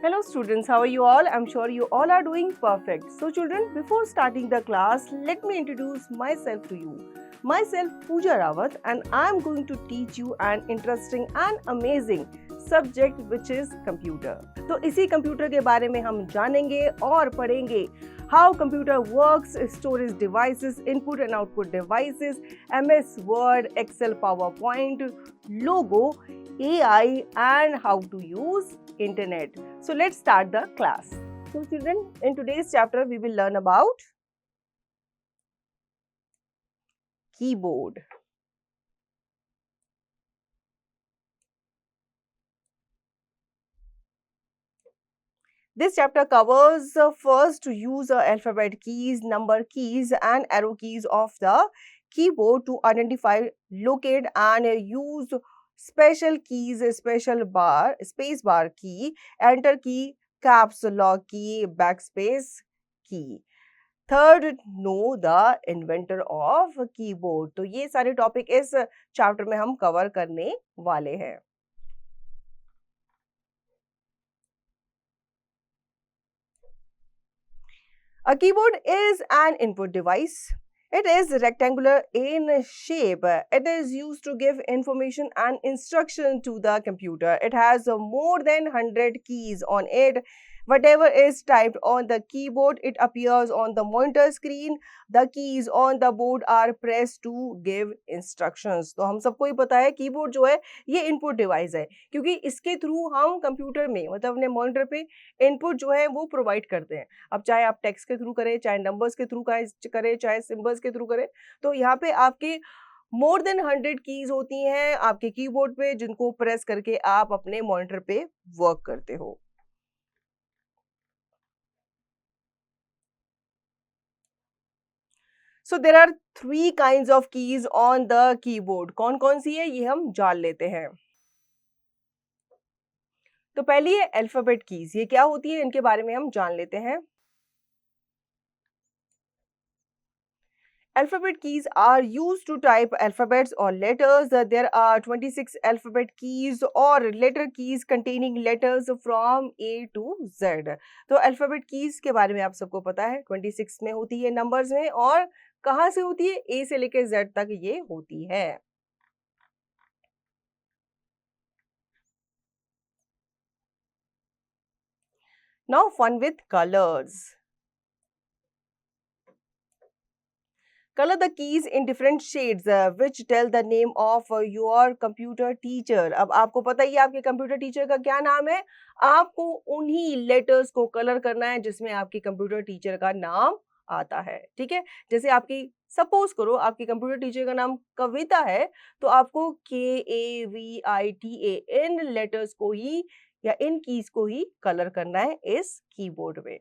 Hello students, how are you all? I'm sure you all are doing perfect. So children, before starting the class, let me introduce myself to you. Myself Pooja Rawat and I'm going to teach you an interesting and amazing subject which is computer. तो इसी computer के बारे में हम जानेंगे और पढ़ेंगे how computer works, storage devices, input and output devices, MS Word, Excel, PowerPoint, logo, AI and how to use internet. So let's start the class. So children, in today's chapter we will learn about keyboard. This chapter covers first use alphabet keys, number keys and arrow keys of the keyboard to identify, locate and use special keys, special bar, space bar key, enter key, caps lock key, backspace key. Third, know the inventor of keyboard. तो ये सारे topic इस chapter में हम cover करने वाले हैं. A keyboard is an input device. It is rectangular in shape. It is used to give information and instruction to the computer. It has more than 100 keys on it. Whatever is typed on the keyboard, it appears on the monitor screen. The keys on the board are pressed to give instructions. तो हम सबको ही पता है keyboard जो है ये input device है, क्योंकि इसके थ्रू हम कंप्यूटर में मतलब अपने मॉनिटर पे इनपुट जो है वो प्रोवाइड करते हैं. अब चाहे आप टेक्स्ट के थ्रू करें, चाहे नंबर्स के थ्रू करें, चाहे सिंबल्स के थ्रू करें, तो यहाँ पे आपके मोर देन 100 कीज होती हैं आपके कीबोर्ड पे, जिनको प्रेस करके आप अपने मॉनिटर पे वर्क करते हो. So there are 3 kinds of keys on the keyboard. कौन कौन सी है ये हम जान लेते हैं. तो पहली है अल्फाबेट कीज. ये क्या होती है इनके बारे में हम जान लेते हैं. Alphabet keys are used to type alphabets or letters. There are 26 alphabet keys or letter keys containing letters from A to Z. तो alphabet keys के बारे में आप सबको पता है 26 में होती है नंबर्स में, और कहाँ से होती है? A से लेकर Z तक ये होती है. Now fun with colors. Color the keys in different shades which tell the name of your computer teacher. अब आपको पता ही है आपके कंप्यूटर टीचर का क्या नाम है. आपको उन्हीं लेटर्स को कलर करना है जिसमें आपके कंप्यूटर टीचर का नाम आता है. ठीक है, जैसे आपकी सपोज करो आपके कंप्यूटर टीचर का नाम कविता है, तो आपको KAVITA इन लेटर्स को ही या इन कीज को ही कलर करना है इस कीबोर्ड में.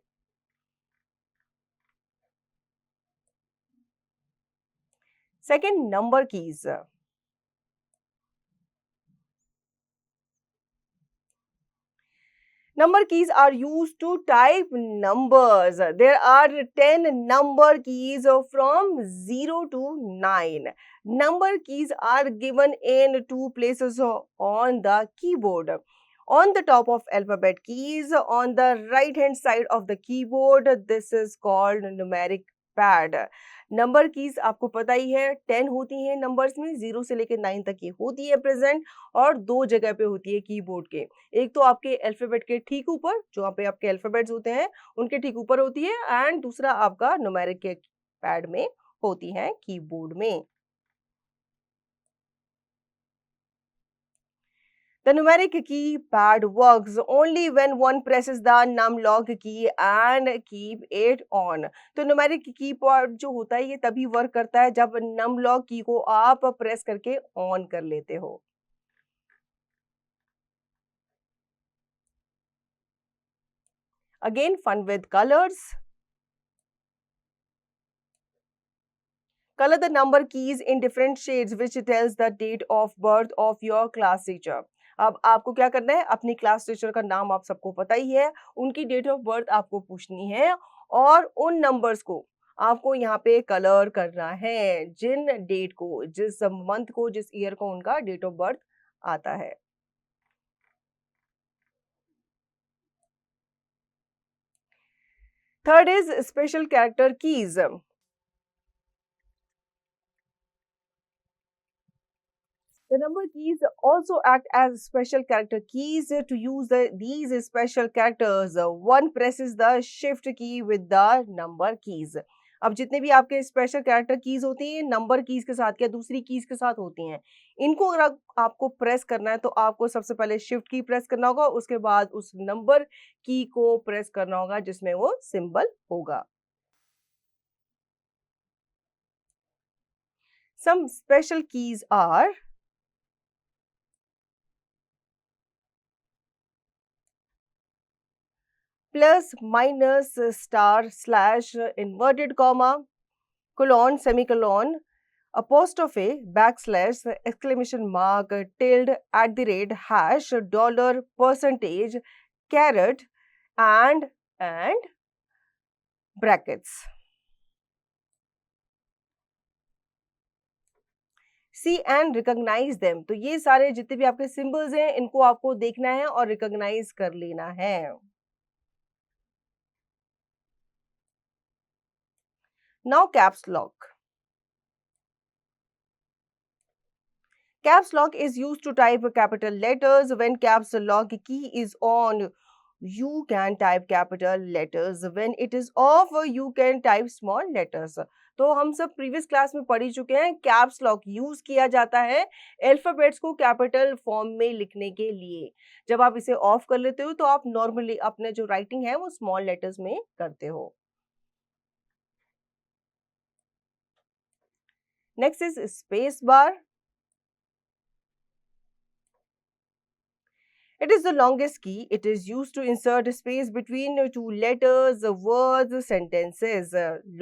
Second, number keys. Number keys are used to type numbers. There are 10 number keys from 0 to 9. Number keys are given in 2 places on the keyboard. On the top of alphabet keys, on the right hand side of the keyboard, this is called numeric pad. Number keys आपको पता ही है 10 होती हैं numbers में, 0 से लेकर 9 तक ये होती है प्रेजेंट, और 2 जगह पे होती है कीबोर्ड के. एक तो आपके अल्फाबेट के ठीक ऊपर, जो वहाँ पे आपके अल्फाबेट्स होते हैं उनके ठीक ऊपर होती है, एंड दूसरा आपका न्यूमेरिक के पैड में होती है कीबोर्ड में. The numeric keypad works only when one presses the numlock key and keep it on. तो numeric keypad जो होता है ये तभी वर्क करता है जब numlock की को आप प्रेस करके ऑन कर लेते हो. Again, fun with colors. Color the number keys in different shades which tells the date of birth of your class teacher. अब आपको क्या करना है, अपनी क्लास टीचर का नाम आप सबको पता ही है, उनकी डेट ऑफ बर्थ आपको पूछनी है और उन नंबर्स को आपको यहाँ पे कलर करना है जिन डेट को, जिस मंथ को, जिस ईयर को उनका डेट ऑफ बर्थ आता है. Third is special character keys. The number keys also act as special character keys. To use these special characters, one presses the shift key with the number keys. अब जितने भी आपके special character keys होती हैं number keys के साथ या दूसरी कीज के साथ होती हैं, इनको अगर आपको प्रेस करना है तो आपको सबसे पहले शिफ्ट की प्रेस करना होगा, उसके बाद उस नंबर की को प्रेस करना होगा जिसमें वो सिंबल होगा. Some special keys are plus, minus, star, slash, inverted comma, colon, semicolon, apostrophe, backslash, exclamation mark, tilde, at the rate, hash, dollar, percentage, caret, and brackets. See and recognize them. तो ये सारे जितने भी आपके symbols हैं इनको आपको देखना है और recognize कर लेना है. Now caps lock. Caps lock is used to type capital letters. When caps lock key is on, you can type capital letters. When it is off, you can type small letters. तो हम सब previous class में पढ़ ही चुके हैं, caps lock use किया जाता है अल्फाबेट्स को कैपिटल फॉर्म में लिखने के लिए. जब आप इसे ऑफ कर लेते हो तो आप नॉर्मली अपने जो राइटिंग है वो स्मॉल लेटर्स में करते हो. Next is space bar. It is the longest key. It is used to insert space between two letters, words, sentences.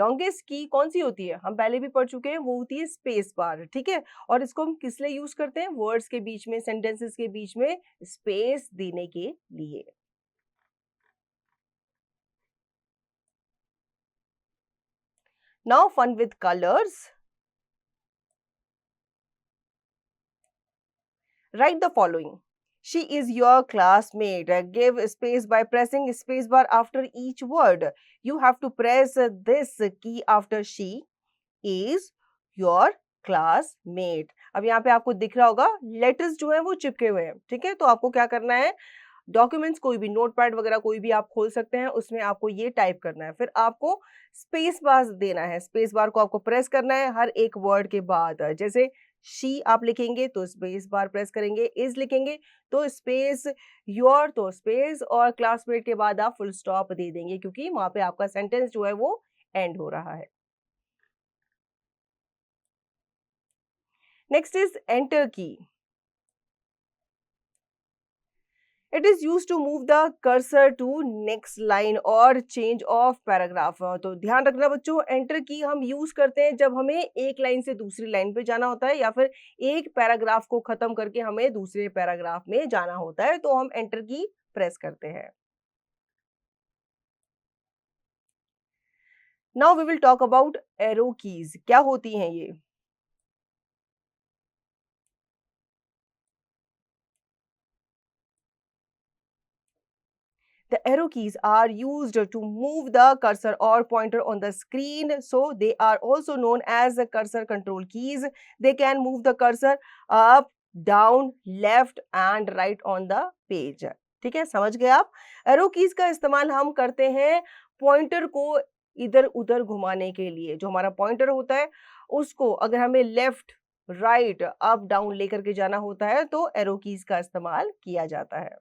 Longest key कौन सी होती है? हम पहले भी पढ़ चुके हैं, वो होती है स्पेस बार. ठीक है, और इसको हम किस लिए यूज करते हैं? वर्ड्स के बीच में, सेंटेंसेस के बीच में स्पेस देने के लिए. Now fun with colors. Write the following. She is your classmate. Give space by pressing space bar after each word. You have to press this key after she is your classmate. अब यहाँ पे आपको दिख रहा होगा letters जो है वो चिपके हुए हैं. ठीक है, तो आपको क्या करना है, डॉक्यूमेंट्स कोई भी नोटपैड वगैरह कोई भी आप खोल सकते हैं, उसमें आपको ये टाइप करना है. फिर आपको स्पेस बार देना है. स्पेस बार को आपको प्रेस करना है हर एक वर्ड के बाद. जैसे शी आप लिखेंगे तो स्पेस बार प्रेस करेंगे, इज लिखेंगे तो स्पेस, योर तो स्पेस, और क्लासमेट के बाद आप फुल स्टॉप दे देंगे क्योंकि वहां पे आपका सेंटेंस जो है वो एंड हो रहा है. नेक्स्ट इज एंटर की. It is used to move the cursor to next line or change of paragraph. तो ध्यान रखना बच्चों, एंटर की हम यूज करते हैं जब हमें एक लाइन से दूसरी लाइन पे जाना होता है या फिर एक पैराग्राफ को खत्म करके हमें दूसरे पैराग्राफ में जाना होता है, तो हम एंटर की प्रेस करते हैं. Now we will talk about arrow keys. क्या होती हैं ये? The arrow keys are used to move the cursor or pointer on the screen. So they are also known as the cursor control keys. They can move the cursor up, down, left and right on the page. ठीक है, समझ गए आप? Arrow keys का इस्तेमाल हम करते हैं पॉइंटर को इधर उधर घुमाने के लिए. जो हमारा पॉइंटर होता है उसको अगर हमें लेफ्ट, राइट, अप, डाउन लेकर के जाना होता है तो एरो कीज का इस्तेमाल किया जाता है.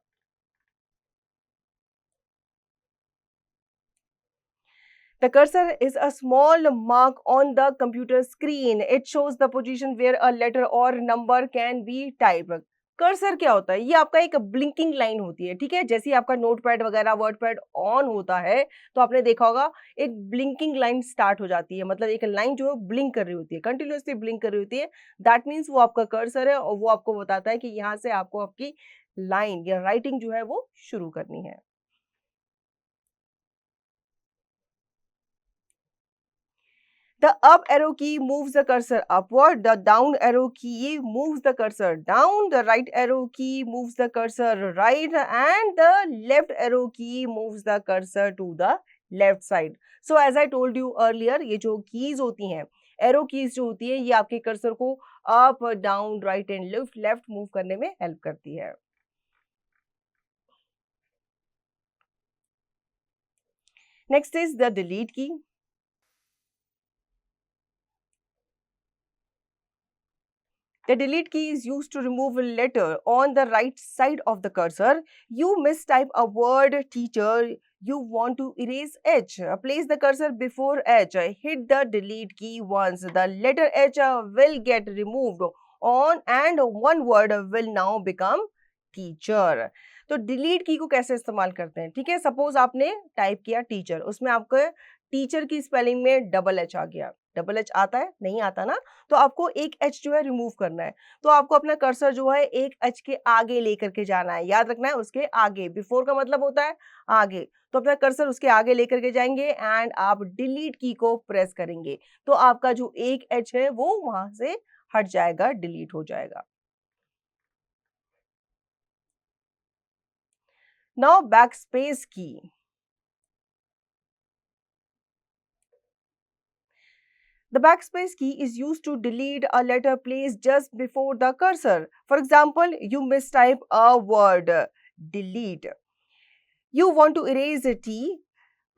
The cursor is a small mark on the computer screen. It shows the position where a letter or number can be typed. Cursor क्या होता है? ये आपका एक ब्लिंकिंग लाइन होती है. ठीक है, जैसे आपका नोटपैड वगैरह वर्डपैड ऑन होता है तो आपने देखा होगा एक ब्लिंकिंग लाइन स्टार्ट हो जाती है. मतलब एक लाइन जो है ब्लिंक कर रही होती है, कंटिन्यूअसली ब्लिंक कर रही होती है. दैट मीन्स वो आपका कर्सर है और वो आपको बताता है कि यहाँ से आपको आपकी लाइन या राइटिंग जो है वो शुरू करनी है. The up arrow key moves the cursor upward. The down arrow key moves the cursor down. The right arrow key moves the cursor right. And the left arrow key moves the cursor to the left side. So as I told you earlier, ये जो keys होती हैं, arrow keys जो होती है, ये आपके cursor को up, down, right and left move करने में हेल्प करती है. नेक्स्ट इज द डिलीट की. The delete key is used to remove a letter on the right side of the cursor. You mistype a word teacher. You want to erase H. Place the cursor before H. Hit the delete key once. The letter H will get removed on and one word will now become teacher. तो delete की को कैसे इस्तेमाल करते हैं? ठीक है, suppose आपने टाइप किया टीचर, उसमें आपको टीचर की स्पेलिंग में डबल एच आ गया. डबल एच आता है? नहीं आता ना. तो आपको एक एच जो है रिमूव करना है. तो आपको अपना कर्सर जो है एक एच के आगे लेकर के जाना है. याद रखना है, उसके आगे. बिफोर का मतलब होता है आगे. तो अपना कर्सर उसके आगे लेकर के जाएंगे एंड आप डिलीट की को प्रेस करेंगे. तो आपका जो एक एच है वो वहां से हट जाएगा, डिलीट हो जाएगा. नाउ बैकस्पेस की. The backspace key is used to delete a letter placed just before the cursor. For example, you mistype a word, delete. You want to erase a T.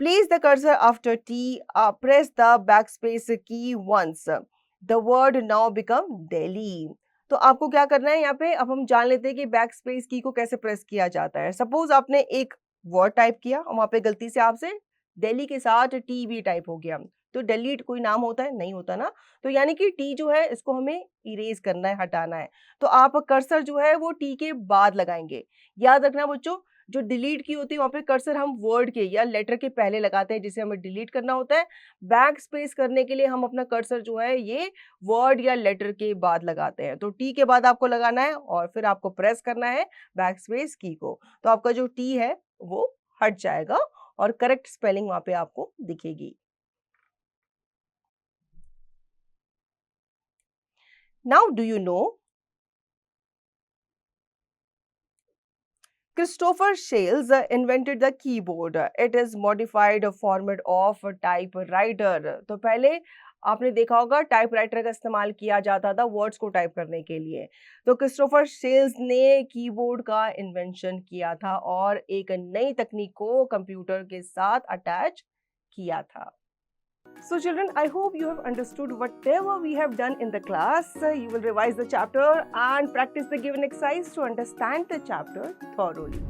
Place the cursor after T. Press the backspace key once. The word now become Delhi. तो आपको क्या करना है यहाँ पे? अब हम जान लेते हैं कि बैक स्पेस की को कैसे प्रेस किया जाता है. सपोज आपने एक वर्ड टाइप किया और वहां पे गलती से आपसे दिल्ली के साथ टी भी टाइप हो गया. तो डिलीट कोई नाम होता है? नहीं होता ना. तो यानी कि टी जो है इसको हमें इरेज करना है, हटाना है. तो आप कर्सर जो है वो टी के बाद लगाएंगे. याद रखना बच्चों, जो डिलीट की होती है वहां पे कर्सर हम वर्ड के या लेटर के पहले लगाते हैं जिसे हमें डिलीट करना होता है. बैक स्पेस करने के लिए हम अपना कर्सर जो है ये वर्ड या लेटर के बाद लगाते हैं. तो टी के बाद आपको लगाना है और फिर आपको प्रेस करना है बैक स्पेस की को. तो आपका जो टी है वो हट जाएगा और करेक्ट स्पेलिंग वहां पे आपको दिखेगी. Now, do you know Christopher Shales invented the keyboard. It is modified format of typewriter. तो पहले आपने देखा होगा टाइपराइटर का इस्तेमाल किया जाता था वर्ड्स को टाइप करने के लिए. तो क्रिस्टोफर शेल्स ने कीबोर्ड का इन्वेंशन किया था और एक नई तकनीक को कंप्यूटर के साथ अटैच किया था. So children, I hope you have understood whatever we have done in the class. You will revise the chapter and practice the given exercise to understand the chapter thoroughly.